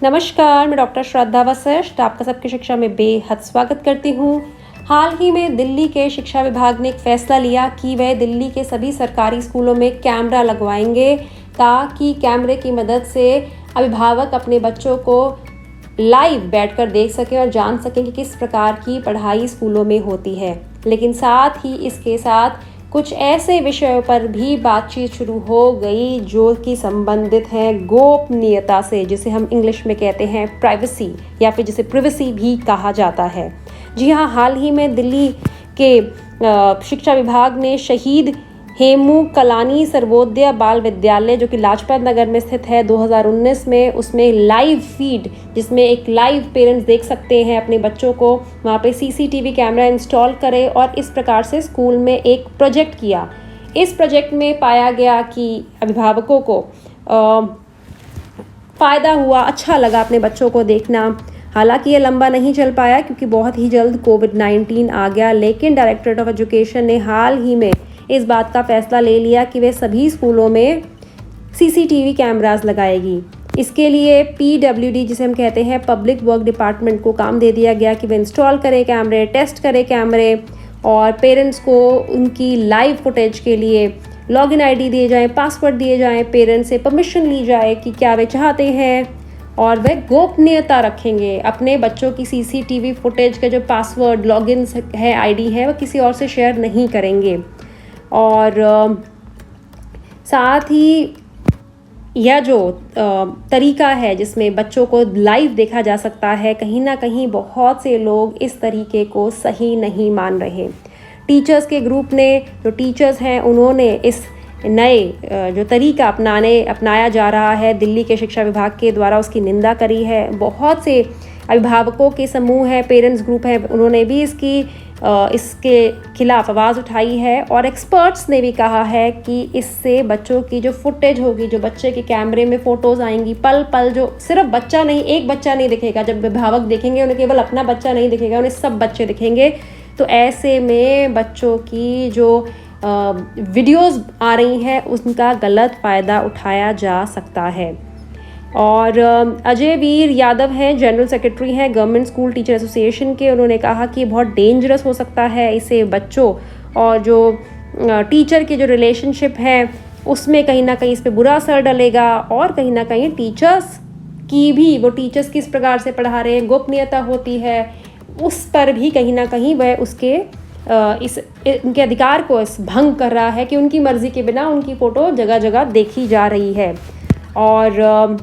नमस्कार, मैं डॉक्टर श्रद्धा वशिष्ठ आपका सबकी शिक्षा में बेहद स्वागत करती हूँ। हाल ही में दिल्ली के शिक्षा विभाग ने एक फैसला लिया कि वह दिल्ली के सभी सरकारी स्कूलों में कैमरा लगवाएंगे ताकि कैमरे की मदद से अभिभावक अपने बच्चों को लाइव बैठकर देख सकें और जान सकें कि किस प्रकार की पढ़ाई स्कूलों में होती है। लेकिन साथ ही इसके साथ कुछ ऐसे विषयों पर भी बातचीत शुरू हो गई जो कि संबंधित हैं गोपनीयता से, जिसे हम इंग्लिश में कहते हैं प्राइवेसी या फिर जिसे प्रिवेसी भी कहा जाता है। जी हाँ, हाल ही में दिल्ली के शिक्षा विभाग ने शहीद हेमू कलानी सर्वोदय बाल विद्यालय जो कि लाजपत नगर में स्थित है 2019 में, उसमें लाइव फीड जिसमें एक लाइव पेरेंट्स देख सकते हैं अपने बच्चों को, वहाँ पे सीसीटीवी कैमरा इंस्टॉल करे और इस प्रकार से स्कूल में एक प्रोजेक्ट किया। इस प्रोजेक्ट में पाया गया कि अभिभावकों को फ़ायदा हुआ, अच्छा लगा अपने बच्चों को देखना। हालांकि ये लंबा नहीं चल पाया क्योंकि बहुत ही जल्द कोविड-19 आ गया, लेकिन डायरेक्टरेट ऑफ एजुकेशन ने हाल ही में इस बात का फैसला ले लिया कि वे सभी स्कूलों में सीसीटीवी कैमरास लगाएगी। इसके लिए पीडब्ल्यूडी जिसे हम कहते हैं पब्लिक वर्क डिपार्टमेंट को काम दे दिया गया कि वे इंस्टॉल करें कैमरे, टेस्ट करें कैमरे और पेरेंट्स को उनकी लाइव फुटेज के लिए लॉगिन आईडी दिए जाएं, पासवर्ड दिए जाएं, पेरेंट्स से परमिशन ली जाए कि क्या वे चाहते हैं और वे गोपनीयता रखेंगे। अपने बच्चों की सीसीटीवी फुटेज के जो पासवर्ड, लॉगिन है, आईडी है, वह किसी और से शेयर नहीं करेंगे। और साथ ही यह जो तरीका है जिसमें बच्चों को लाइव देखा जा सकता है, कहीं ना कहीं बहुत से लोग इस तरीके को सही नहीं मान रहे। टीचर्स के ग्रुप ने, जो टीचर्स हैं, उन्होंने इस नए जो तरीका अपनाया जा रहा है दिल्ली के शिक्षा विभाग के द्वारा, उसकी निंदा करी है। बहुत से अभिभावकों के समूह है, पेरेंट्स ग्रुप है, उन्होंने भी इसके खिलाफ आवाज़ उठाई है और एक्सपर्ट्स ने भी कहा है कि इससे बच्चों की जो फुटेज होगी, जो बच्चे के कैमरे में फ़ोटोज़ आएंगी पल पल, जो सिर्फ बच्चा नहीं, एक बच्चा नहीं दिखेगा, जब अभिभावक देखेंगे उन्हें केवल अपना बच्चा नहीं दिखेगा, उन्हें सब बच्चे दिखेंगे। तो ऐसे में बच्चों की जो वीडियोज़ आ रही हैं उनका गलत फ़ायदा उठाया जा सकता है। और अजय वीर यादव हैं, जनरल सेक्रेटरी हैं गवर्नमेंट स्कूल टीचर एसोसिएशन के, उन्होंने कहा कि ये बहुत डेंजरस हो सकता है, इससे बच्चों और जो टीचर के जो रिलेशनशिप है उसमें कहीं ना कहीं इस पर बुरा असर डलेगा और कहीं ना कहीं टीचर्स की भी, वो टीचर्स किस प्रकार से पढ़ा रहे हैं, गोपनीयता होती है, उस पर भी कहीं ना कहीं वह उसके उनके अधिकार को भंग कर रहा है कि उनकी मर्ज़ी के बिना उनकी फ़ोटो जगह जगह देखी जा रही है। और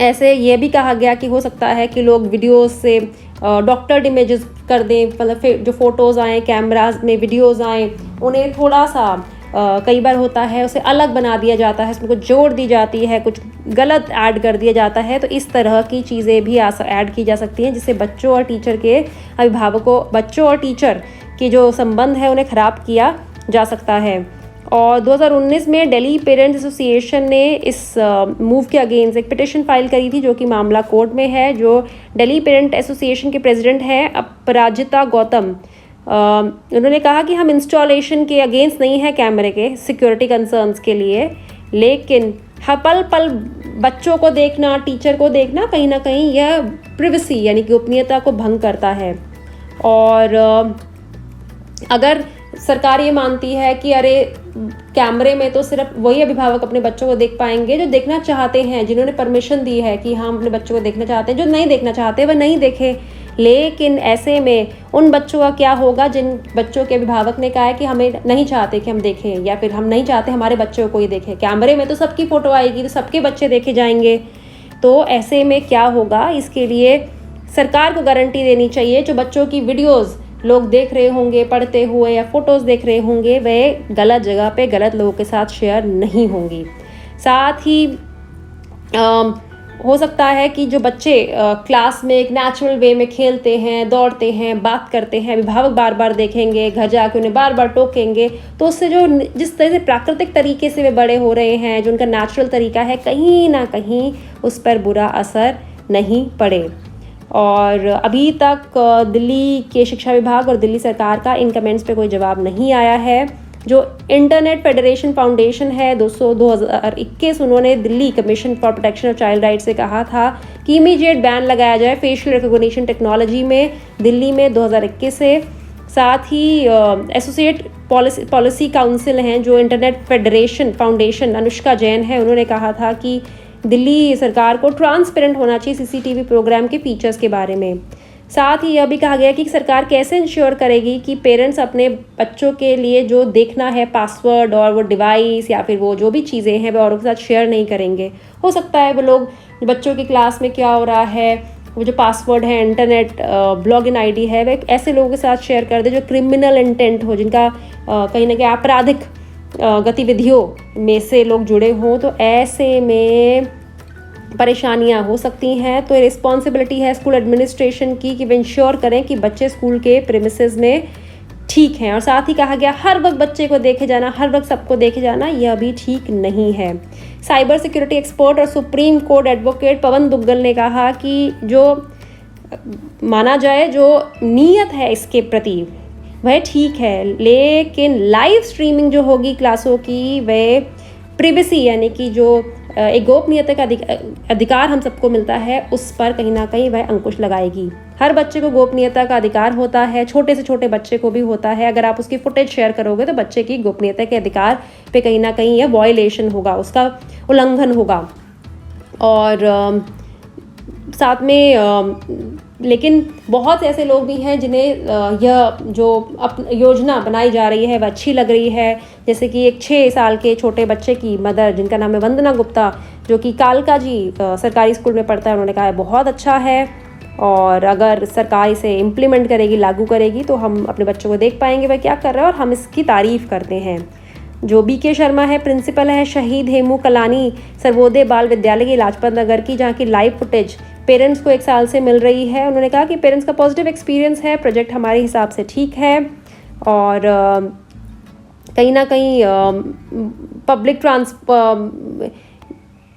ऐसे ये भी कहा गया कि हो सकता है कि लोग वीडियोस से डॉक्टर्ड इमेजेस कर दें, मतलब जो फ़ोटोज़ आएँ, कैमरास में वीडियोज़ आएँ, उन्हें थोड़ा सा कई बार होता है उसे अलग बना दिया जाता है, उसमें कुछ जोड़ दी जाती है, कुछ गलत ऐड कर दिया जाता है। तो इस तरह की चीज़ें भी ऐड की जा सकती हैं जिससे बच्चों और टीचर के अभिभावकों, बच्चों और टीचर के जो संबंध है उन्हें ख़राब किया जा सकता है। और 2019 में दिल्ली पेरेंट्स एसोसिएशन ने इस मूव के अगेंस्ट एक पिटिशन फाइल करी थी जो कि मामला कोर्ट में है। जो दिल्ली पेरेंट एसोसिएशन के प्रेसिडेंट हैं अपराजिता गौतम, उन्होंने कहा कि हम इंस्टॉलेशन के अगेंस्ट नहीं है कैमरे के सिक्योरिटी कंसर्न्स के लिए, लेकिन हर पल पल बच्चों को देखना, टीचर को देखना, कहीं ना कहीं यह प्रिवेसी यानी कि गोपनीयता को भंग करता है। और अगर सरकार ये मानती है कि अरे कैमरे में तो सिर्फ वही अभिभावक अपने बच्चों को देख पाएंगे जो देखना चाहते हैं, जिन्होंने परमिशन दी है कि हम अपने बच्चों को देखना चाहते हैं, जो नहीं देखना चाहते वह नहीं देखें। लेकिन ऐसे में उन बच्चों का क्या होगा जिन बच्चों के अभिभावक ने कहा है कि हमें नहीं चाहते कि हम देखें, या फिर हम नहीं चाहते हमारे बच्चों को ही देखें। कैमरे में तो सबकी फ़ोटो आएगी तो सबके बच्चे देखे जाएंगे। तो ऐसे में क्या होगा, इसके लिए सरकार को गारंटी देनी चाहिए जो बच्चों की वीडियोज़ लोग देख रहे होंगे पढ़ते हुए या फोटोज़ देख रहे होंगे वे गलत जगह पे गलत लोगों के साथ शेयर नहीं होंगी। साथ ही हो सकता है कि जो बच्चे क्लास में एक नेचुरल वे में खेलते हैं, दौड़ते हैं, बात करते हैं, अभिभावक बार बार देखेंगे, घर जाके उन्हें बार बार टोकेंगे, तो उससे जो जिस तरह से प्राकृतिक तरीके से वे बड़े हो रहे हैं, जो उनका नेचुरल तरीका है, कहीं ना कहीं उस पर बुरा असर नहीं पड़े। और अभी तक दिल्ली के शिक्षा विभाग और दिल्ली सरकार का इन कमेंट्स पे कोई जवाब नहीं आया है। जो इंटरनेट फेडरेशन फाउंडेशन है 2021, उन्होंने Delhi commission for protection of child rights से कहा था कि इमीडिएट बैन लगाया जाए फेशियल रिकॉग्निशन टेक्नोलॉजी में दिल्ली में 2021 से। साथ ही एसोसिएट पॉलिसी काउंसिल हैं जो internet federation foundation, Anushka Jain है, उन्होंने कहा था कि दिल्ली सरकार को ट्रांसपेरेंट होना चाहिए सीसीटीवी प्रोग्राम के फीचर्स के बारे में। साथ ही यह भी कहा गया कि सरकार कैसे इंश्योर करेगी कि पेरेंट्स अपने बच्चों के लिए जो देखना है पासवर्ड और वो डिवाइस या फिर वो जो भी चीज़ें हैं वो औरों के साथ शेयर नहीं करेंगे। हो सकता है वो लोग बच्चों की क्लास में क्या हो रहा है, वो जो पासवर्ड है, इंटरनेट लॉग इन आईडी है, वह ऐसे लोगों के साथ शेयर कर दे जो क्रिमिनल इंटेंट हो, जिनका कहीं ना कहीं आपराधिक गतिविधियों में से लोग जुड़े हों। तो ऐसे में परेशानियां हो सकती हैं। तो रिस्पॉन्सिबिलिटी है स्कूल एडमिनिस्ट्रेशन की कि वे इंश्योर करें कि बच्चे स्कूल के प्रेमिसेस में ठीक हैं। और साथ ही कहा गया हर वक्त बच्चे को देखे जाना, हर वक्त सबको देखे जाना, यह भी ठीक नहीं है। साइबर सिक्योरिटी एक्सपर्ट और सुप्रीम कोर्ट एडवोकेट पवन दुग्गल ने कहा कि जो माना जाए जो नीयत है इसके प्रति वह ठीक है, लेकिन लाइव स्ट्रीमिंग जो होगी क्लासों की वह प्रिवेसी यानी कि जो एक गोपनीयता का अधिकार हम सबको मिलता है उस पर कहीं ना कहीं वह अंकुश लगाएगी। हर बच्चे को गोपनीयता का अधिकार होता है, छोटे से छोटे बच्चे को भी होता है। अगर आप उसकी फुटेज शेयर करोगे तो बच्चे की गोपनीयता के अधिकार पे कहीं ना कहीं यह वॉयलेशन होगा, उसका उल्लंघन होगा। और साथ में लेकिन बहुत से ऐसे लोग भी हैं जिन्हें यह जो योजना बनाई जा रही है वह अच्छी लग रही है। जैसे कि एक 6 साल के छोटे बच्चे की मदर जिनका नाम है वंदना गुप्ता, जो कि कालका जी सरकारी स्कूल में पढ़ता है, उन्होंने कहा है बहुत अच्छा है और अगर सरकार इसे इम्प्लीमेंट करेगी, लागू करेगी तो हम अपने बच्चों को देख पाएंगे वह क्या कर रहे हैं और हम इसकी तारीफ़ करते हैं। जो बीके शर्मा है, प्रिंसिपल है शहीद हेमू कलानी सर्वोदय बाल विद्यालय की लाजपत नगर की, जहाँ की लाइव फुटेज पेरेंट्स को 1 साल से मिल रही है। उन्होंने कहा कि पेरेंट्स का पॉजिटिव एक्सपीरियंस है, प्रोजेक्ट हमारे हिसाब से ठीक है और कहीं ना कहीं पब्लिक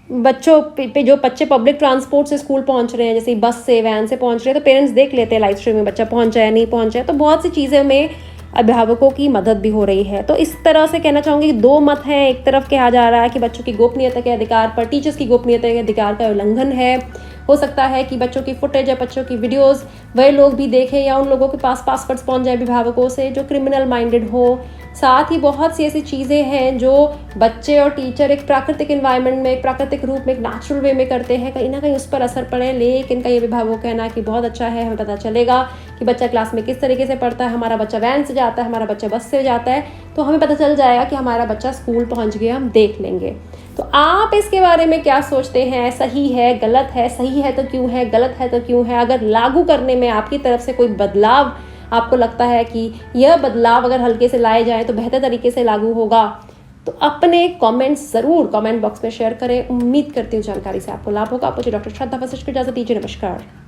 बच्चों पे जो बच्चे पब्लिक ट्रांसपोर्ट से स्कूल पहुंच रहे हैं, जैसे बस से, वैन से पहुंच रहे हैं, तो पेरेंट्स देख लेते हैं लाइव स्ट्रीम में बच्चा पहुंचा है नहीं पहुंचा है। तो बहुत सी चीज़ें में अभिभावकों की मदद भी हो रही है। तो इस तरह से कहना चाहूँगी कि 2 मत हैं। एक तरफ कहा जा रहा है कि बच्चों की गोपनीयता के अधिकार पर टीचर्स की गोपनीयता के अधिकार का उल्लंघन है। हो सकता है कि बच्चों की फुटेज या बच्चों की वीडियोस वह लोग भी देखें या उन लोगों के पास पासवर्ड्स पहुंच जाए अभिभावकों से जो क्रिमिनल माइंडेड हो। साथ ही बहुत सी ऐसी चीज़ें हैं जो बच्चे और टीचर एक प्राकृतिक इन्वायरमेंट में, एक प्राकृतिक रूप में, एक नेचुरल वे में करते हैं, कहीं ना कहीं उस पर असर पड़े। लेकिन कई अभिभावक कहना कि बहुत अच्छा है, हमें पता चलेगा कि बच्चा क्लास में किस तरीके से पढ़ता है, हमारा बच्चा वैन से जाता है, हमारा बच्चा बस से जाता है, तो हमें पता चल जाएगा कि हमारा बच्चा स्कूल पहुँच गया, हम देख लेंगे। तो आप इसके बारे में क्या सोचते हैं? सही है, गलत है? सही है तो क्यों है, गलत है तो क्यों है? अगर लागू करने में आपकी तरफ से कोई बदलाव आपको लगता है कि यह बदलाव अगर हल्के से लाए जाए तो बेहतर तरीके से लागू होगा, तो अपने कमेंट्स ज़रूर कमेंट बॉक्स में शेयर करें। उम्मीद करती हूँ जानकारी से आपको लाभ होगा। आप मुझे डॉक्टर श्रद्धा वशिष्ठ को इजाज़त दीजिए। नमस्कार।